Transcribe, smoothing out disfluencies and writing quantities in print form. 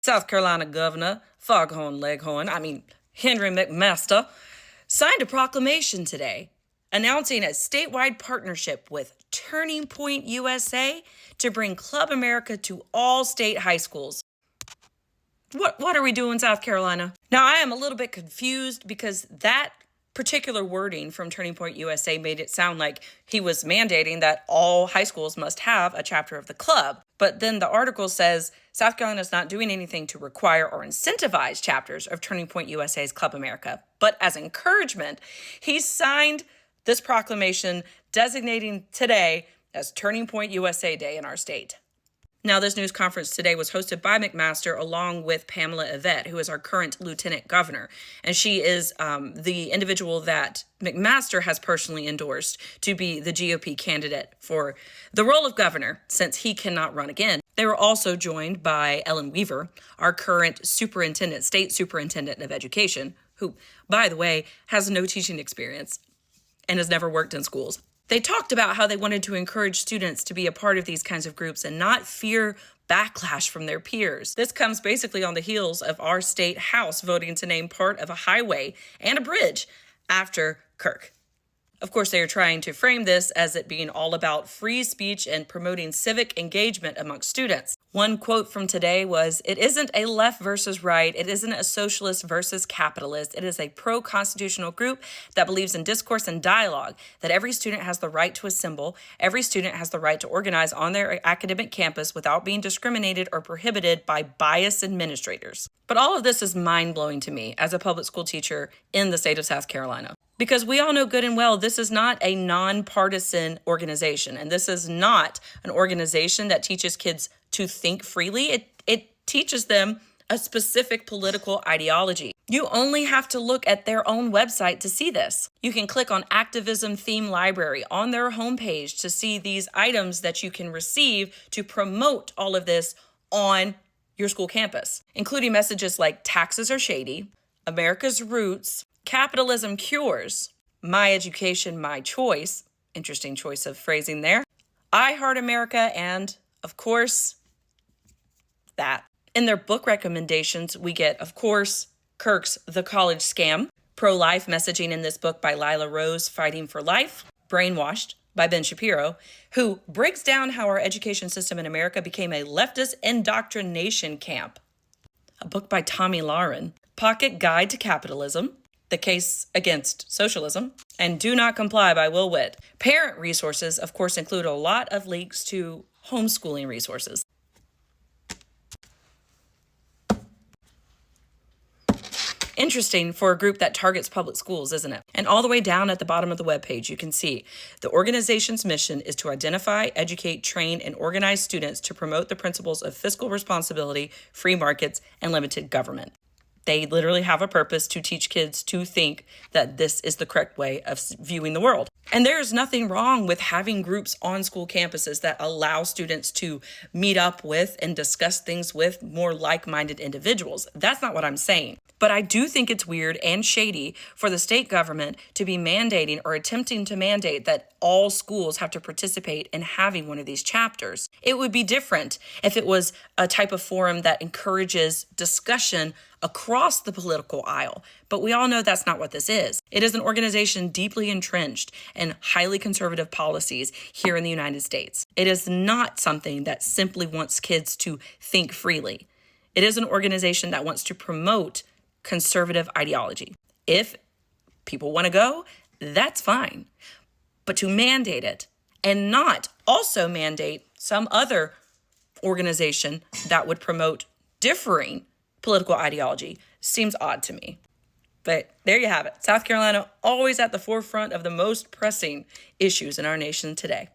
South Carolina Governor Henry McMaster, signed a proclamation today announcing a statewide partnership with Turning Point USA to bring Club America to all state high schools. What are we doing, South Carolina? Now, I am a little bit confused because that particular wording from Turning Point USA made it sound like he was mandating that all high schools must have a chapter of the club. But then the article says South Carolina is not doing anything to require or incentivize chapters of Turning Point USA's Club America. But as encouragement, he signed this proclamation designating today as Turning Point USA Day in our state. Now, this news conference today was hosted by McMaster along with Pamela Yvette, who is our current lieutenant governor. And she is the individual that McMaster has personally endorsed to be the GOP candidate for the role of governor since he cannot run again. They were also joined by Ellen Weaver, our current state superintendent of education, who, by the way, has no teaching experience and has never worked in schools. They talked about how they wanted to encourage students to be a part of these kinds of groups and not fear backlash from their peers. This comes basically on the heels of our state house voting to name part of a highway and a bridge after Kirk. Of course, they are trying to frame this as it being all about free speech and promoting civic engagement amongst students. One quote from today was, "It isn't a left versus right. It isn't a socialist versus capitalist. It is a pro-constitutional group that believes in discourse and dialogue, that every student has the right to assemble. Every student has the right to organize on their academic campus without being discriminated or prohibited by biased administrators." But all of this is mind-blowing to me as a public school teacher in the state of South Carolina. Because we all know good and well, this is not a nonpartisan organization. And this is not an organization that teaches kids to think freely. It teaches them a specific political ideology. You only have to look at their own website to see this. You can click on Activism Theme Library on their homepage to see these items that you can receive to promote all of this on your school campus, including messages like taxes are shady, America's roots, capitalism cures, my education, my choice, interesting choice of phrasing there, I Heart America, and of course, that. In their book recommendations, we get, of course, Kirk's The College Scam, pro-life messaging in this book by Lila Rose, Fighting for Life, Brainwashed by Ben Shapiro, who breaks down how our education system in America became a leftist indoctrination camp, a book by Tommy Lauren, Pocket Guide to Capitalism, The Case Against Socialism, and Do Not Comply by Will Witt. Parent resources, of course, include a lot of links to homeschooling resources. Interesting for a group that targets public schools, isn't it? And all the way down at the bottom of the webpage, you can see the organization's mission is to identify, educate, train, and organize students to promote the principles of fiscal responsibility, free markets, and limited government. They literally have a purpose to teach kids to think that this is the correct way of viewing the world. And there's nothing wrong with having groups on school campuses that allow students to meet up with and discuss things with more like-minded individuals. That's not what I'm saying. But I do think it's weird and shady for the state government to be mandating or attempting to mandate that all schools have to participate in having one of these chapters. It would be different if it was a type of forum that encourages discussion across the political aisle. But we all know that's not what this is. It is an organization deeply entrenched in highly conservative policies here in the United States. It is not something that simply wants kids to think freely. It is an organization that wants to promote conservative ideology. If people want to go, that's fine. But to mandate it and not also mandate some other organization that would promote differing political ideology seems odd to me. But there you have it. South Carolina always at the forefront of the most pressing issues in our nation today.